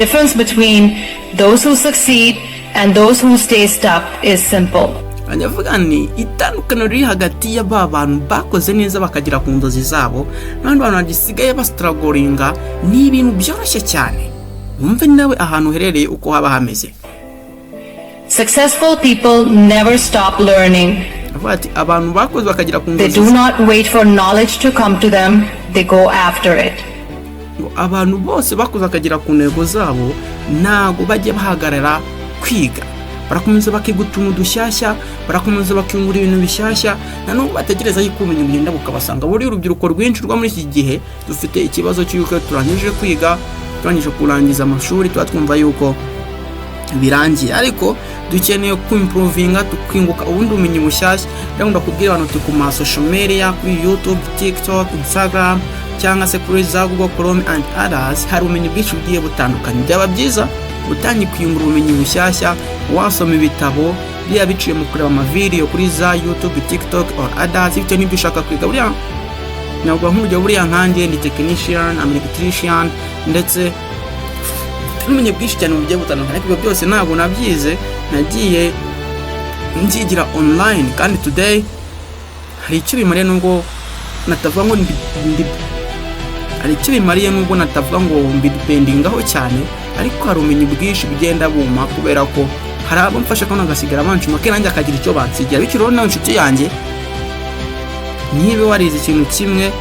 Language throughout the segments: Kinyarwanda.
difference between those who succeed and those who stay stuck is simple. Anyavuga ni itandukano riri hagati y'aba bantu bakoze neza bakagira ku ndozi zabo n'abandi bantu bagisigaye bastrugglinga ni ibintu byoroshye cyane. Wumve nawe ahantu herereye uko haba hameze. Successful people never stop learning. Abantu bakoze bakagira ku ndozi. They do not wait for knowledge to come to them, they go after it. Abantu bose bakoze bakagira ku ntego zabo ntago bajye bahagarara kwiga. Barakomeza bakiga utuntu dushyashya, barakomeza bakingura ibintu bishyashya, nanone bategereza yuko ubumenyi bugenda bukabasanga. Buri urubyiruko rwinshi rwa muri iki gihe dufite ikibazo cy'uko turangije kwiga, turangije kurangiza amashuri, twumva yuko birangiye, ariko dukeneye improvinga, tukinguka ubundi ubumenyi bushyashya. Ndakunda kubwira abantu ku ma social media, kuri YouTube, TikTok, Instagram cyangwa se kuri za Google Chrome and others, hari ubumenyi bwinshi bugiye butandukanye. Byaba byiza utangiye kwiyungura ubumenyi bushyashya, wasoma ibitabo bya biciye mu kureba ama video kuri za YouTube, TikTok or others. Icyo nibyo ushaka kwiga, buriya ntabwo nk'uryo buriya nkanjye ni technician, I'm electrician, ndetse n'ubumenyi bwinshi cyane bugiye butandukanye, ariko byose ntabwo nabyize, nagiye nzigira online. Kandi today hari icyo bimariye nubwo natavuga ngo hari icyo bimariye nubwo natavuga ngo mbidependingaho cyane, ariko hari ubumenyi bwinshi bugenda buma kubera ko hari abo mfasha kandi agasigara abanshuma ke nanjye akagira icyo bansigira. Bityo rero nawe inshuti yanjye, niba warize ikintu kimwe,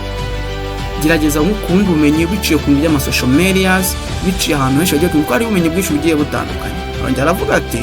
gerageza gukunda ubumenyi biciye ku by'ama social medias, biciye ahantu henshi hagiye kuko hari ubumenyi bwinshi bugiye butandukanye. Arongera aravuga ati